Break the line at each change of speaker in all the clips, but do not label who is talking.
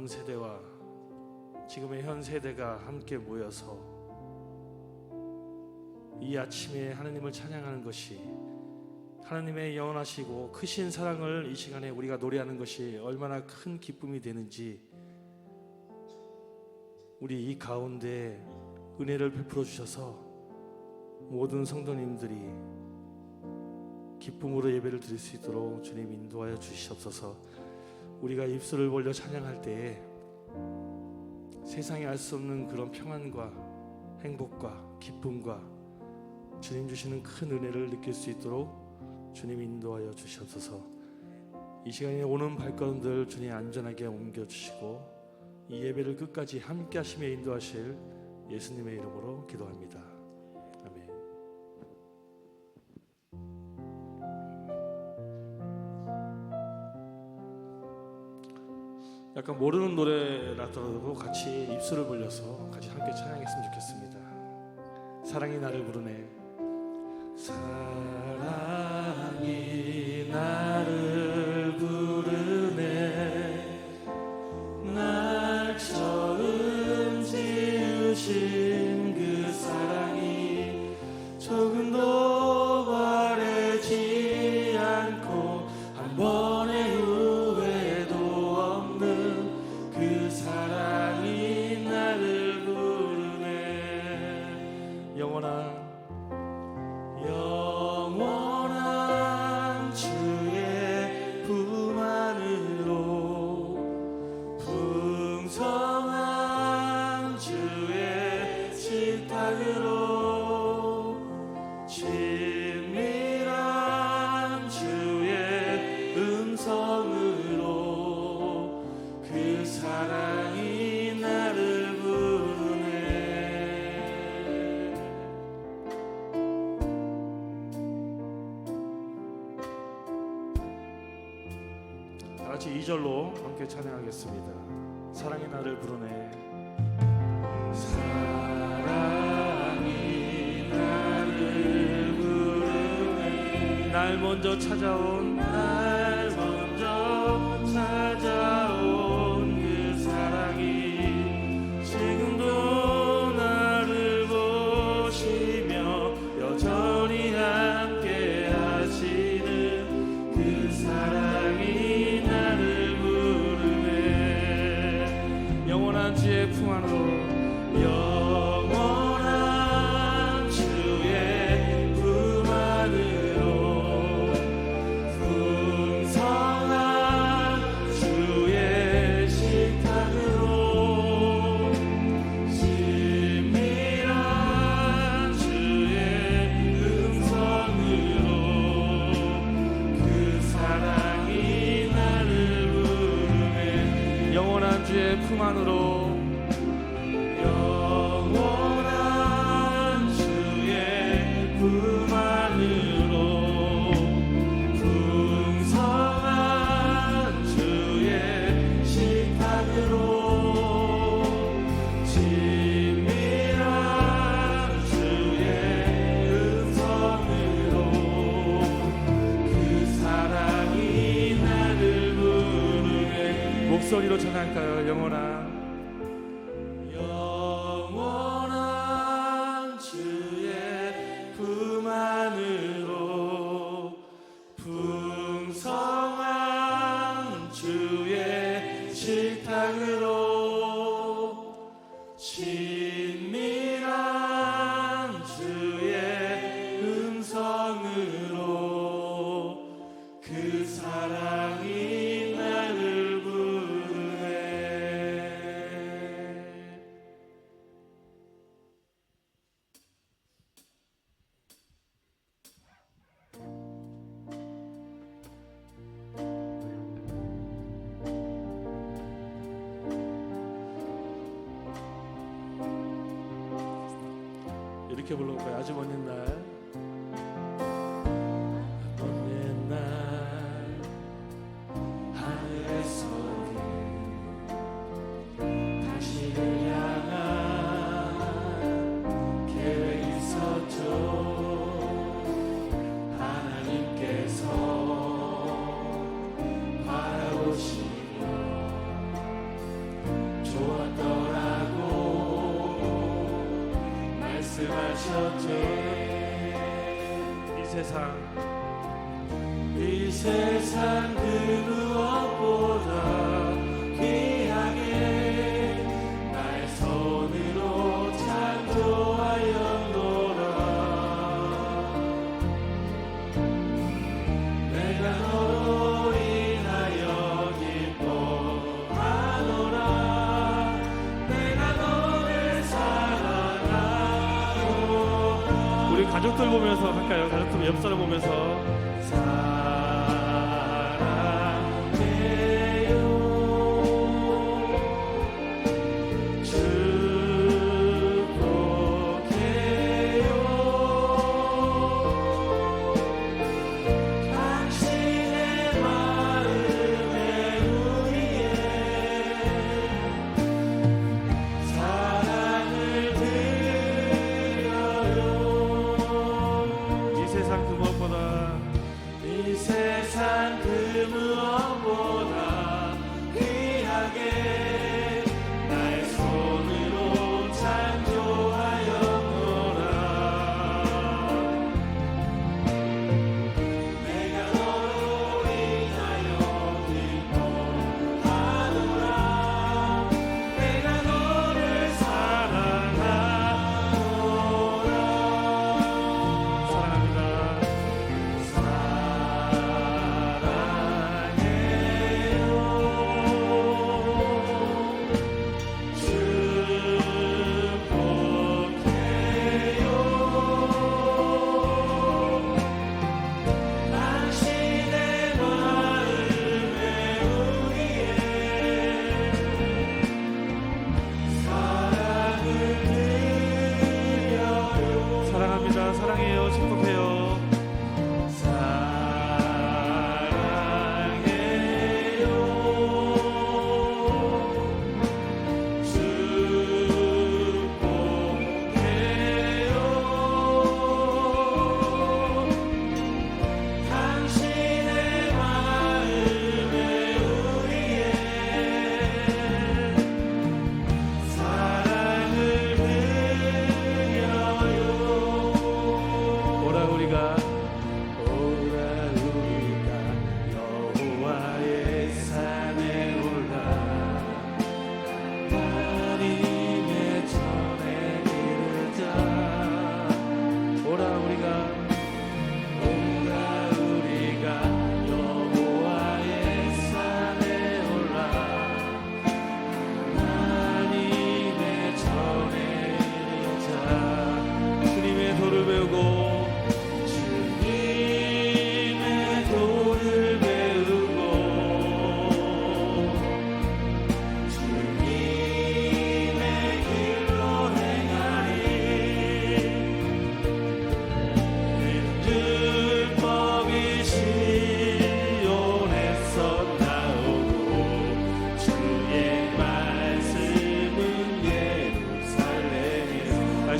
다음 세대와 지금의 현 세대가 함께 모여서 이 아침에 하나님을 찬양하는 것이, 하나님의 영원하시고 크신 사랑을 이 시간에 우리가 노래하는 것이 얼마나 큰 기쁨이 되는지, 우리 이 가운데 은혜를 베풀어 주셔서 모든 성도님들이 기쁨으로 예배를 드릴 수 있도록 주님 인도하여 주시옵소서. 우리가 입술을 벌려 찬양할 때에 세상에 알 수 없는 그런 평안과 행복과 기쁨과 주님 주시는 큰 은혜를 느낄 수 있도록 주님 인도하여 주시옵소서. 이 시간에 오는 발걸음들 주님 안전하게 옮겨주시고 이 예배를 끝까지 함께 하시며 인도하실 예수님의 이름으로 기도합니다. 아멘. 약간 모르는 노래라도 같이 입술을 벌려서 같이 함께 찬양했으면 좋겠습니다. 사랑이 나를 부르네. 사랑이 나를 부르네. 날 처음 지으신 그 사랑이 조금도 바래지 않고 한 번의 후회도 없는 그 사랑이 나를 부르네. 영원한 주의 품 안으로 풍성한 주의 식탁으로 친밀한 주의 음성으로 그 사랑이 나를 부르네. 다같이 2절로 함께 찬양하겠습니다. 사랑이 나를 부르네. 사랑이 나를 부르네. 날 먼저 찾아온 그 사랑이 지금도 나를 보시며 여전히 함께 하시는 그 사랑이 나를 부르네. 영원한 주의 품 안으로, 영원한 주의 품 안으로 풍성한 주의 식탁으로 친밀한 주의 음성으로 그 사랑이 나를 부르네. 영원한 주의 품 안으로, 영원한 주의 품 안으로 풍성한 주의 식탁으로 친밀한 주의 음성으로 그 사랑이 나를 부르네. 목소리로 전할까요? 영원한 주의 품 안으로 풍성한 주의 식탁으로 친밀한 주의 음성으로 그 사랑이 나를 부르네. 이렇게 불러볼까요? 아주 먼 옛날, 먼 옛날 하늘에서 당신을 향한 계획이 있었죠. 하나님께서 바라보시며 말씀하셨죠. 이 세상 그 무엇보다 귀하게 나의 손으로 창조하였노라. 내가 너로 인하여 기뻐하노라. 내가 너를 사랑하노라. 우리 가족들 보면서 할까요? 가족들 옆 사람 보면서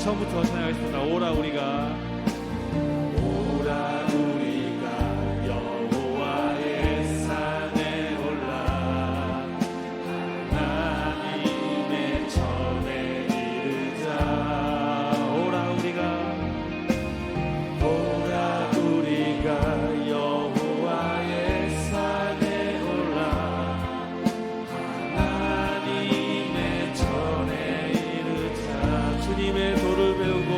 처음부터 찬양하겠습니다. 오라 우리가 여호와의 산에 올라 하나님의 전에 이르자. 오라 우리가 여호와의 산에 올라 하나님의 전에 이르자. 주님의 도를 배우고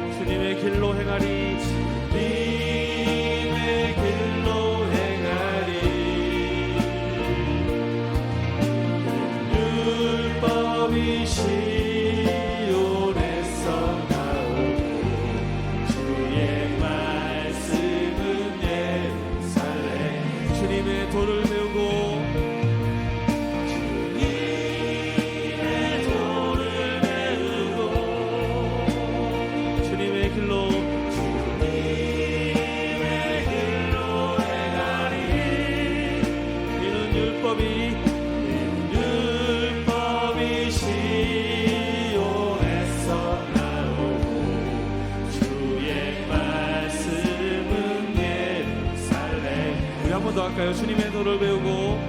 주님의 길로 행하리. 율법이 시온에서 나오고 주의 말씀은 예루살렘. 주님의 도를 배우고 주님의 길로 행하리. 이는 율법이 시온에서 나오고 주의 말씀은 예루살렘. 우리 한 번 더 할까요? 주님의 도를 배우고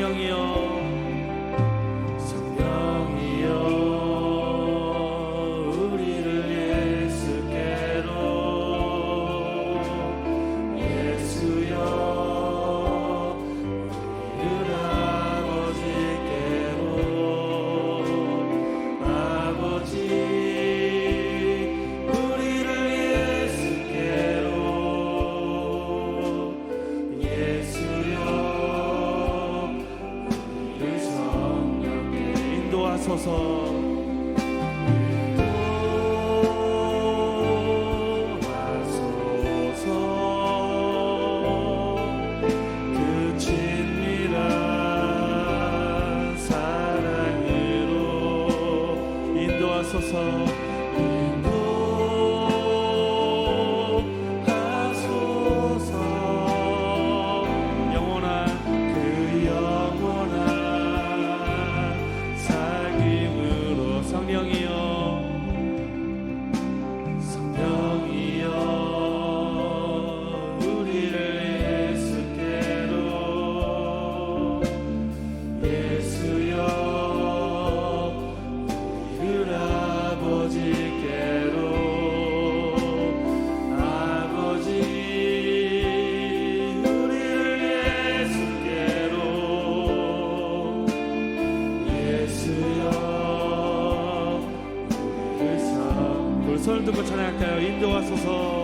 성령이여 손을 들고 찬양할까요? 인도하소서.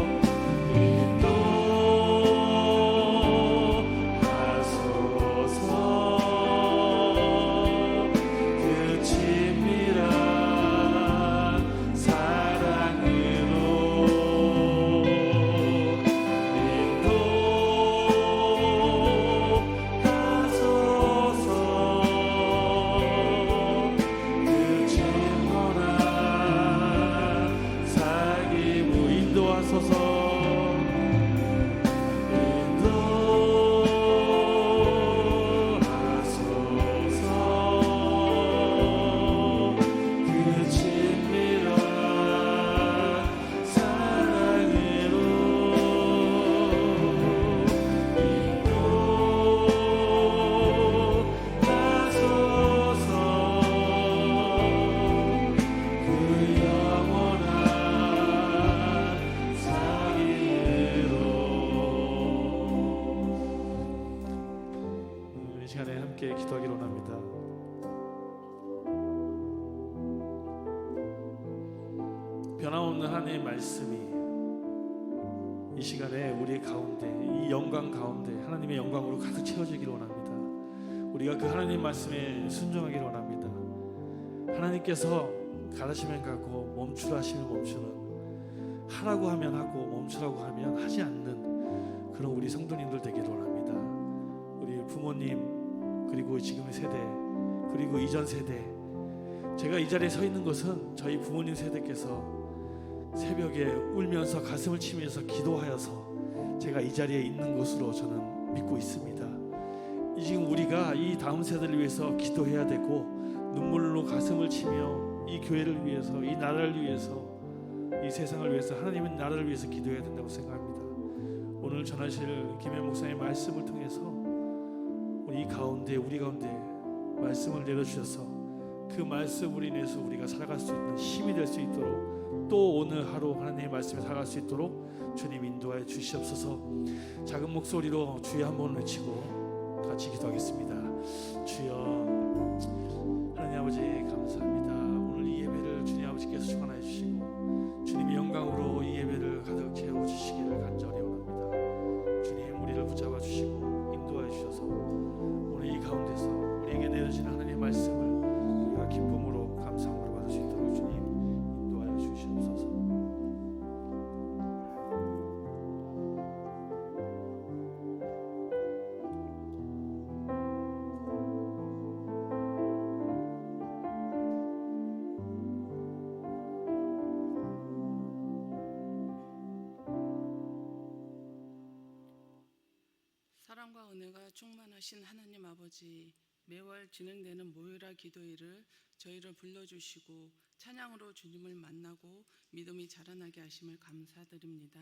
기도하기로 합니다. 변함없는 하나님의 말씀이 이 시간에 우리의 가운데, 이 영광 가운데 하나님의 영광으로 가득 채워지기를 원합니다. 우리가 그 하나님 말씀에 순종하기를 원합니다. 하나님께서 가라시면 가고 멈추라 하시면 멈추는, 하라고 하면 하고 멈추라고 하면 하지 않는 그런 우리 성도님들 되기를 원합니다. 우리 부모님, 그리고 지금의 세대, 그리고 이전 세대, 제가 이 자리에 서 있는 것은 저희 부모님 세대께서 새벽에 울면서 가슴을 치면서 기도하여서 제가 이 자리에 있는 것으로 저는 믿고 있습니다. 지금 우리가 이 다음 세대를 위해서 기도해야 되고, 눈물로 가슴을 치며 이 교회를 위해서, 이 나라를 위해서, 이 세상을 위해서, 하나님의 나라를 위해서 기도해야 된다고 생각합니다. 오늘 전하실 김해 목사의 말씀을 통해서 이 가운데, 우리 가운데 말씀을 내려주셔서 그 말씀으로 인해서 우리가 살아갈 수 있는 힘이 될 수 있도록, 또 오늘 하루 하나님의 말씀에 살아갈 수 있도록 주님 인도하여 주시옵소서. 작은 목소리로 주여 한번 외치고 같이 기도하겠습니다. 주여, 하나님 아버지 감사합니다. 오늘 이 예배를 주님 아버지께서 주관하여 주시고 주님의 영광으로 이 예배를 가득 채워주시기를 간절히 원합니다. 주님, 우리를 붙잡아 주시고 인도하여 주셔서 오늘 이 가운데서 우리에게 내려지는 하나님의 말씀을 우리가 기쁨으로 감사함으로 받을 수 있도록 주님 인도하여 주시옵소서.
사랑과 은혜가 충만하신 하나님 아버지, 매월 진행되는 모유라 기도회를 저희를 불러주시고 찬양으로 주님을 만나고 믿음이 자라나게 하심을 감사드립니다.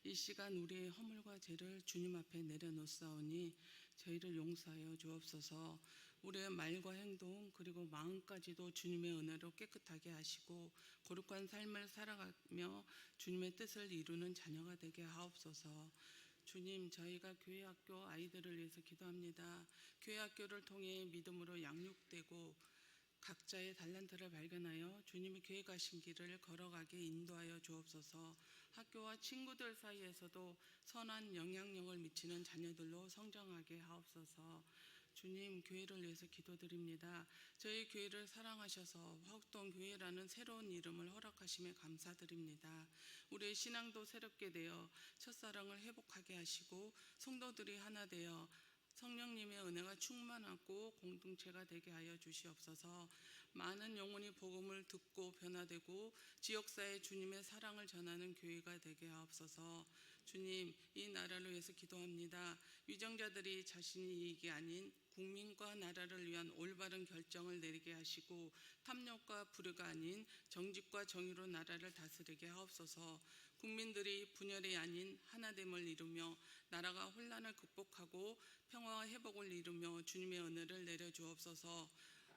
이 시간 우리의 허물과 죄를 주님 앞에 내려놓사오니 저희를 용서하여 주옵소서. 우리의 말과 행동 그리고 마음까지도 주님의 은혜로 깨끗하게 하시고 거룩한 삶을 살아가며 주님의 뜻을 이루는 자녀가 되게 하옵소서. 주님, 저희가 교회 학교 아이들을 위해서 기도합니다. 교회 학교를 통해 믿음으로 양육되고 각자의 달란트를 발견하여 주님이 교회 가신 길을 걸어가게 인도하여 주옵소서. 학교와 친구들 사이에서도 선한 영향력을 미치는 자녀들로 성장하게 하옵소서. 주님, 교회를 위해서 기도드립니다. 저희 교회를 사랑하셔서 화곡동교회라는 새로운 이름을 허락하심에 감사드립니다. 우리의 신앙도 새롭게 되어 첫사랑을 회복하게 하시고 성도들이 하나 되어 성령님의 은혜가 충만하고 공동체가 되게 하여 주시옵소서. 많은 영혼이 복음을 듣고 변화되고 지역사회 주님의 사랑을 전하는 교회가 되게 하옵소서. 주님, 이 나라를 위해서 기도합니다. 위정자들이 자신의 이익이 아닌 국민과 나라를 위한 올바른 결정을 내리게 하시고 탐욕과 불의가 아닌 정직과 정의로 나라를 다스리게 하옵소서. 국민들이 분열이 아닌 하나됨을 이루며 나라가 혼란을 극복하고 평화와 회복을 이루며 주님의 은혜를 내려주옵소서.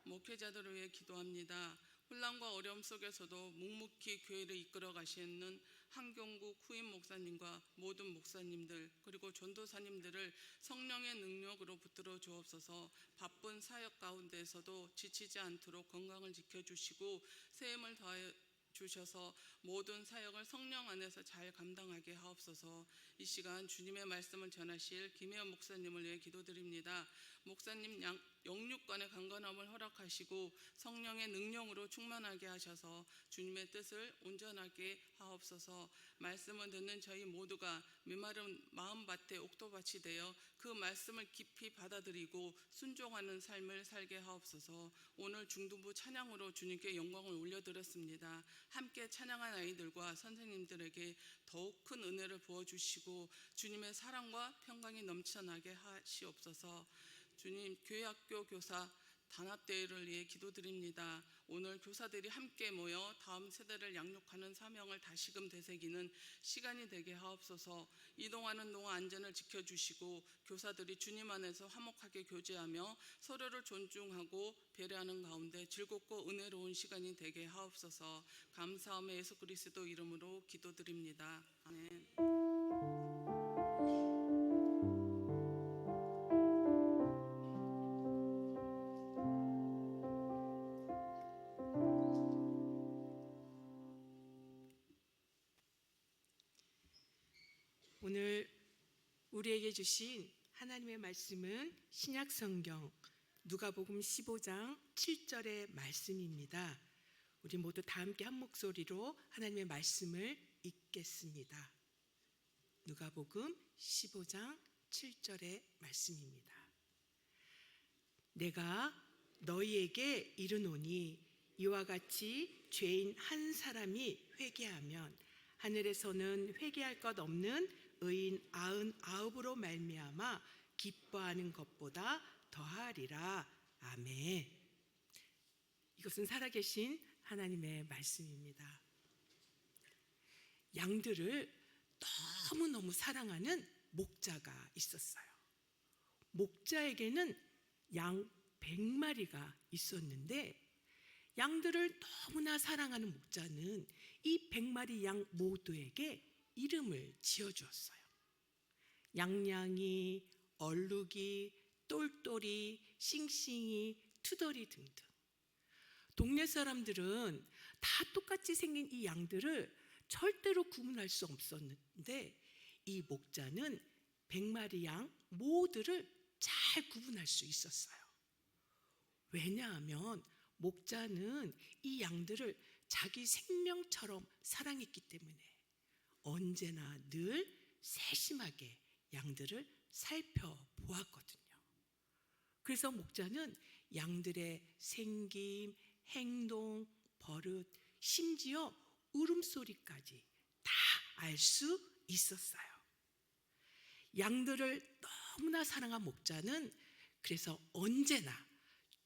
목회자들을 위해 기도합니다. 혼란과 어려움 속에서도 묵묵히 교회를 이끌어 가시는 한경국 후임 목사님과 모든 목사님들 그리고 전도사님들을 성령의 능력으로 붙들어 주옵소서. 바쁜 사역 가운데에서도 지치지 않도록 건강을 지켜주시고 세임을 더하여 주셔서 모든 사역을 성령 안에서 잘 감당하게 하옵소서. 이 시간 주님의 말씀을 전하실 김혜연 목사님을 위해 기도드립니다. 목사님 영육간의 강건함을 허락하시고 성령의 능력으로 충만하게 하셔서 주님의 뜻을 온전하게 하옵소서. 말씀을 듣는 저희 모두가 메마른 마음밭에 옥토밭이 되어 그 말씀을 깊이 받아들이고 순종하는 삶을 살게 하옵소서. 오늘 중등부 찬양으로 주님께 영광을 올려드렸습니다. 함께 찬양한 아이들과 선생님들에게 더욱 큰 은혜를 부어주시고 주님의 사랑과 평강이 넘쳐나게 하시옵소서. 주님, 교회학교 교사 단합대회를 위해 기도드립니다. 오늘 교사들이 함께 모여 다음 세대를 양육하는 사명을 다시금 되새기는 시간이 되게 하옵소서. 이동하는 동안 안전을 지켜주시고 교사들이 주님 안에서 화목하게 교제하며 서로를 존중하고 배려하는 가운데 즐겁고 은혜로운 시간이 되게 하옵소서. 감사함에 예수 그리스도 이름으로 기도드립니다. 아멘.
오늘 우리에게 주신 하나님의 말씀은 신약성경 누가복음 15장 7절의 말씀입니다. 우리 모두 다 함께 한 목소리로 하나님의 말씀을 읽겠습니다. 누가복음 15장 7절의 말씀입니다. 내가 너희에게 이르노니 이와 같이 죄인 한 사람이 회개하면 하늘에서는 회개할 것 없는 의인 99으로 말미암아 기뻐하는 것보다 더하리라. 아멘. 이것은 살아계신 하나님의 말씀입니다. 양들을 너무너무 사랑하는 목자가 있었어요. 목자에게는 양 100마리가 있었는데 양들을 너무나 사랑하는 목자는 이 100마리 양 모두에게 이름을 지어주었어요. 양냥이, 얼룩이, 똘똘이, 싱싱이, 투덜이 등등. 동네 사람들은 다 똑같이 생긴 이 양들을 절대로 구분할 수 없었는데 이 목자는 100마리 양 모두를 잘 구분할 수 있었어요. 왜냐하면 목자는 이 양들을 자기 생명처럼 사랑했기 때문에 언제나 늘 세심하게 양들을 살펴보았거든요. 그래서 목자는 양들의 생김, 행동, 버릇, 심지어 울음소리까지 다 알 수 있었어요. 양들을 너무나 사랑한 목자는 그래서 언제나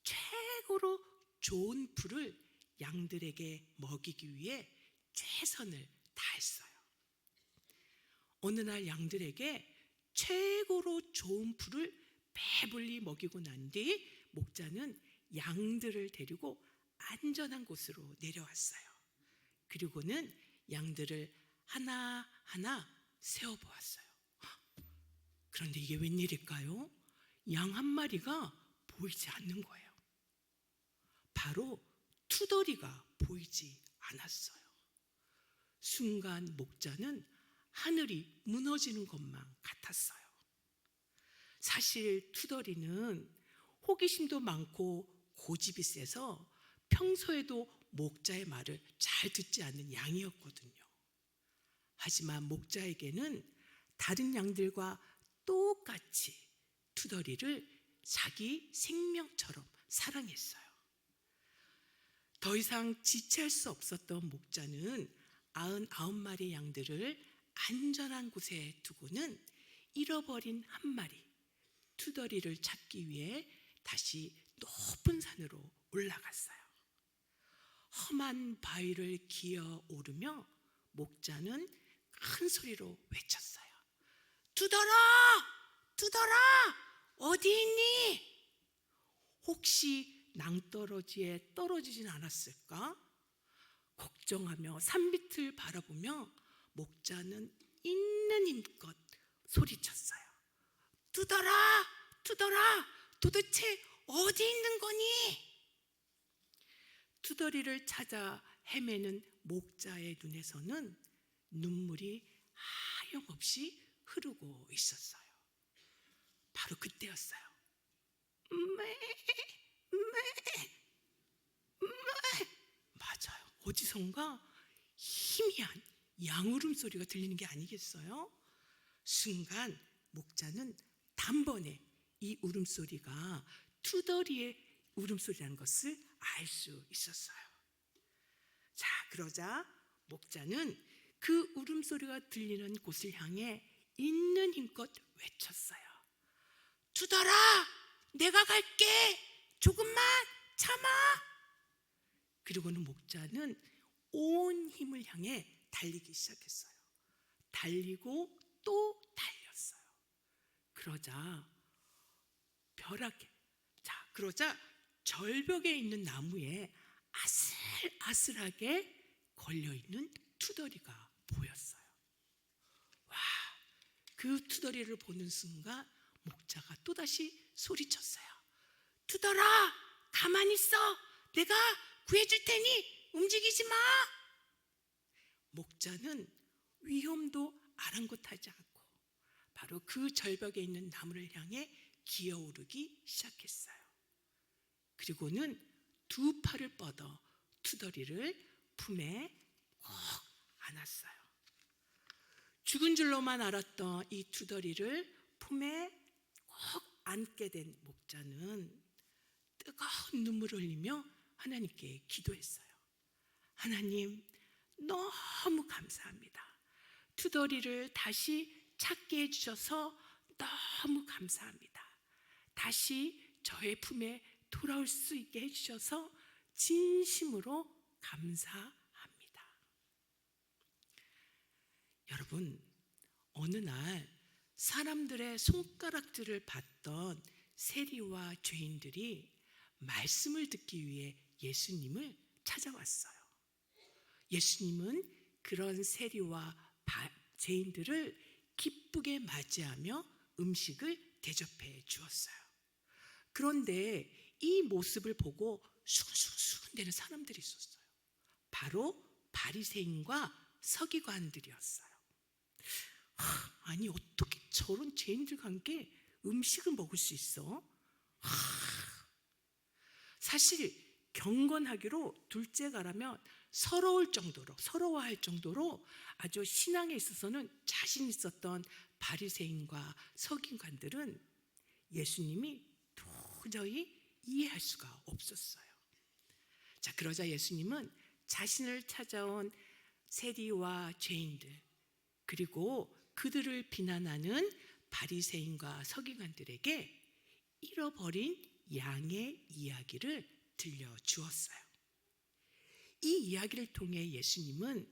최고로 좋은 풀을 양들에게 먹이기 위해 최선을 다했어요. 어느 날 양들에게 최고로 좋은 풀을 배불리 먹이고 난 뒤 목자는 양들을 데리고 안전한 곳으로 내려왔어요. 그리고는 양들을 하나하나 세어보았어요. 그런데 이게 웬일일까요? 양 한 마리가 보이지 않는 거예요. 바로 투덜이가 보이지 않았어요. 순간 목자는 하늘이 무너지는 것만 같았어요. 사실 투덜이는 호기심도 많고 고집이 세서 평소에도 목자의 말을 잘 듣지 않는 양이었거든요. 하지만 목자에게는 다른 양들과 똑같이 투덜이를 자기 생명처럼 사랑했어요. 더 이상 지체할 수 없었던 목자는 99마리 양들을 안전한 곳에 두고는 잃어버린 한 마리 투덜이를 찾기 위해 다시 높은 산으로 올라갔어요. 험한 바위를 기어 오르며 목자는 큰 소리로 외쳤어요. 투덜아! 투덜아! 어디 있니? 혹시 낭떠러지에 떨어지진 않았을까? 걱정하며 산밑을 바라보며 목자는 있는 힘껏 소리쳤어요. 투덜아! 투덜아! 도대체 어디 있는 거니? 투덜이를 찾아 헤매는 목자의 눈에서는 눈물이 하염없이 흐르고 있었어요. 바로 그때였어요. 맞아요. 어디선가 희미한 양 울음소리가 들리는 게 아니겠어요? 순간 목자는 단번에 이 울음소리가 투덜이의 울음소리라는 것을 알 수 있었어요. 자, 그러자 목자는 그 울음소리가 들리는 곳을 향해 있는 힘껏 외쳤어요. 투덜아! 내가 갈게! 조금만 참아! 그리고는 목자는 온 힘을 향해 달리기 시작했어요. 달리고 또 달렸어요. 그러자 절벽에 있는 나무에 아슬아슬하게 걸려있는 투덜이가 보였어요. 와, 그 투덜이를 보는 순간 목자가 또다시 소리쳤어요. 투덜아, 가만히 있어. 내가 구해줄 테니 움직이지 마. 목자는 위험도 아랑곳하지 않고 바로 그 절벽에 있는 나무를 향해 기어오르기 시작했어요. 그리고는 두 팔을 뻗어 투덜이를 품에 꼭 안았어요. 죽은 줄로만 알았던 이 투덜이를 품에 꼭 안게 된 목자는 뜨거운 눈물을 흘리며 하나님께 기도했어요. 하나님, 너무 감사합니다. 투덜이를 다시 찾게 해주셔서 너무 감사합니다. 다시 저의 품에 돌아올 수 있게 해주셔서 진심으로 감사합니다. 여러분, 어느 날 사람들의 손가락질을 받던 세리와 죄인들이 말씀을 듣기 위해 예수님을 찾아왔어요. 예수님은 그런 세리와 죄인들을 기쁘게 맞이하며 음식을 대접해 주었어요. 그런데 이 모습을 보고 수근수근대는 사람들이 있었어요. 바로 바리새인과 서기관들이었어요. 아니, 어떻게 저런 죄인들과 함께 음식을 먹을 수 있어? 사실 경건하기로 둘째가라면 서러워할 정도로 아주 신앙에 있어서는 자신 있었던 바리새인과 서기관들은 예수님이 도저히 이해할 수가 없었어요. 자, 그러자 예수님은 자신을 찾아온 세리와 죄인들, 그리고 그들을 비난하는 바리새인과 서기관들에게 잃어버린 양의 이야기를 들려주었어요. 이 이야기를 통해 예수님은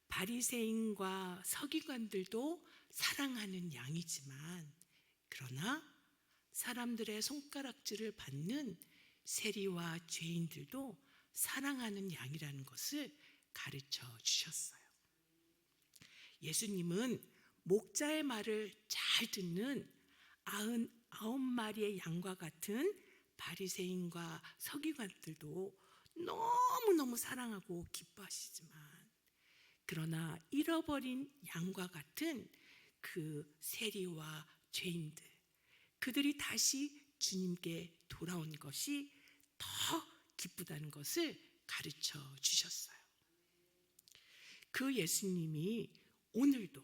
바리새인과 서기관들도 사랑하는 양이지만, 그러나 사람들의 손가락질을 받는 세리와 죄인들도 사랑하는 양이라는 것을 가르쳐 주셨어요. 예수님은 목자의 말을 잘 듣는 99마리의 양과 같은 바리새인과 서기관들도 너무너무 사랑하고 기뻐하시지만, 그러나 잃어버린 양과 같은 그 세리와 죄인들, 그들이 다시 주님께 돌아온 것이 더 기쁘다는 것을 가르쳐 주셨어요. 그 예수님이 오늘도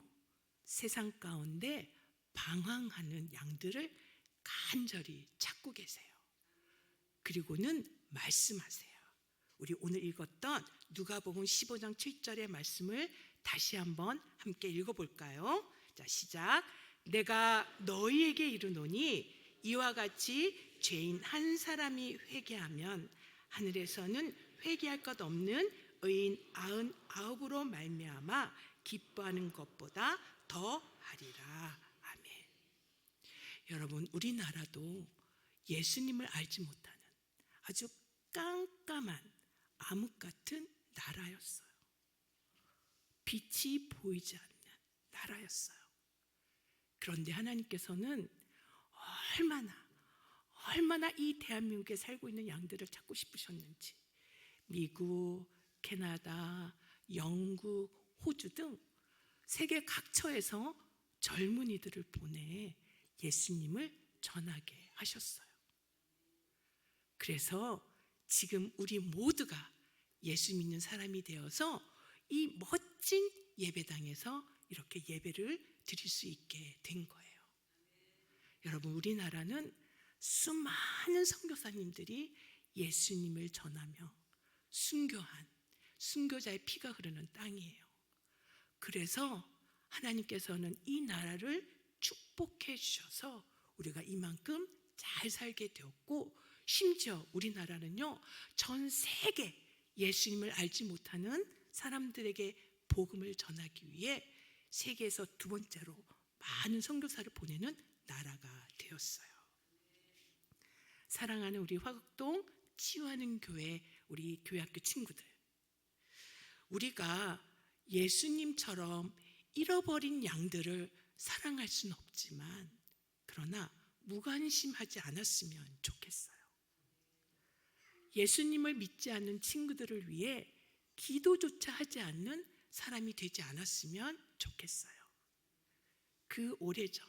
세상 가운데 방황하는 양들을 간절히 찾고 계세요. 그리고는 말씀하세요. 우리 오늘 읽었던 누가복음 15장 7절의 말씀을 다시 한번 함께 읽어볼까요? 자, 시작. 내가 너희에게 이르노니 이와 같이 죄인 한 사람이 회개하면 하늘에서는 회개할 것 없는 의인 99으로 말미암아 기뻐하는 것보다 더 하리라. 아멘. 여러분, 우리나라도 예수님을 알지 못하는 아주 깜깜한 암흑 같은 나라였어요. 빛이 보이지 않는 나라였어요. 그런데 하나님께서는 얼마나 이 대한민국에 살고 있는 양들을 찾고 싶으셨는지, 미국, 캐나다, 영국, 호주 등 세계 각처에서 젊은이들을 보내 예수님을 전하게 하셨어요. 그래서 지금 우리 모두가 예수 믿는 사람이 되어서 이 멋진 예배당에서 이렇게 예배를 드릴 수 있게 된 거예요. 여러분, 우리나라는 수많은 선교사님들이 예수님을 전하며 순교한 순교자의 피가 흐르는 땅이에요. 그래서 하나님께서는 이 나라를 축복해 주셔서 우리가 이만큼 잘 살게 되었고, 심지어 우리나라는요, 전 세계 예수님을 알지 못하는 사람들에게 복음을 전하기 위해 세계에서 두 번째로 많은 선교사를 보내는 나라가 되었어요. 사랑하는 우리 화곡동 치유하는 교회, 우리 교회학교 친구들, 우리가 예수님처럼 잃어버린 양들을 사랑할 수는 없지만, 그러나 무관심하지 않았으면 좋겠어요. 예수님을 믿지 않는 친구들을 위해 기도조차 하지 않는 사람이 되지 않았으면 좋겠어요. 그 오래전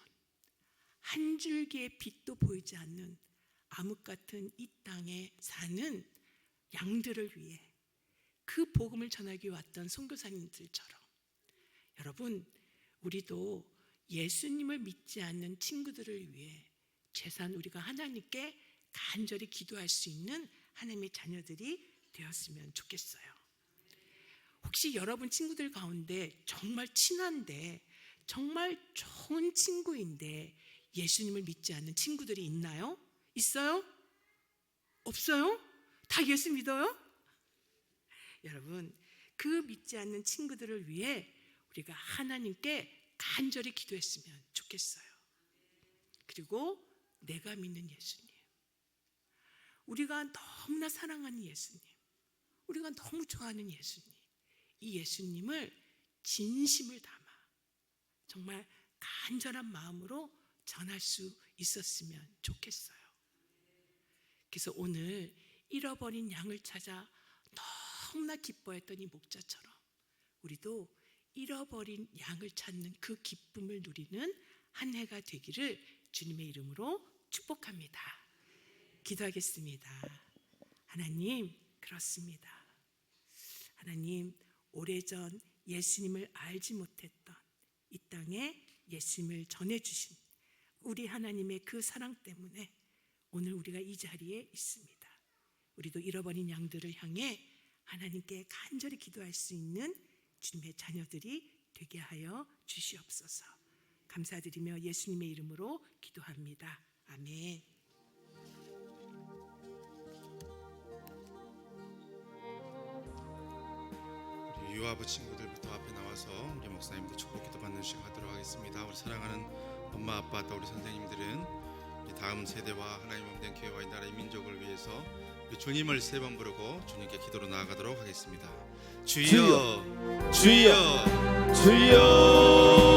한 줄기의 빛도 보이지 않는 암흑 같은 이 땅에 사는 양들을 위해 그 복음을 전하기 왔던 선교사님들처럼, 여러분, 우리도 예수님을 믿지 않는 친구들을 위해 최소한 우리가 하나님께 간절히 기도할 수 있는 하나님의 자녀들이 되었으면 좋겠어요. 혹시 여러분 친구들 가운데 정말 친한데, 정말 좋은 친구인데 예수님을 믿지 않는 친구들이 있나요? 있어요? 없어요? 다 예수 믿어요? 여러분, 그 믿지 않는 친구들을 위해 우리가 하나님께 간절히 기도했으면 좋겠어요. 그리고 내가 믿는 예수님, 우리가 너무나 사랑하는 예수님, 우리가 너무 좋아하는 예수님, 이 예수님을 진심을 담아 정말 간절한 마음으로 전할 수 있었으면 좋겠어요. 그래서 오늘 잃어버린 양을 찾아 너무나 기뻐했던 이 목자처럼 우리도 잃어버린 양을 찾는 그 기쁨을 누리는 한 해가 되기를 주님의 이름으로 축복합니다. 기도하겠습니다. 하나님, 그렇습니다. 하나님, 오래전 예수님을 알지 못했던 이 땅에 예수님을 전해주신 우리 하나님의 그 사랑 때문에 오늘 우리가 이 자리에 있습니다. 우리도 잃어버린 양들을 향해 하나님께 간절히 기도할 수 있는 주님의 자녀들이 되게 하여 주시옵소서. 감사드리며 예수님의 이름으로 기도합니다. 아멘.
우리 유아부 친구들부터 앞에 나와서 우리 목사님들 축복 기도 받는 시간 하도록 하겠습니다. 우리 사랑하는 엄마 아빠 또 우리 선생님들은 우리 다음 세대와 하나님 몸된 교회와 이 나라 이 민족을 위해서 우리 주님을 세 번 부르고 주님께 기도로 나아가도록 하겠습니다. 주여, 주여, 주여.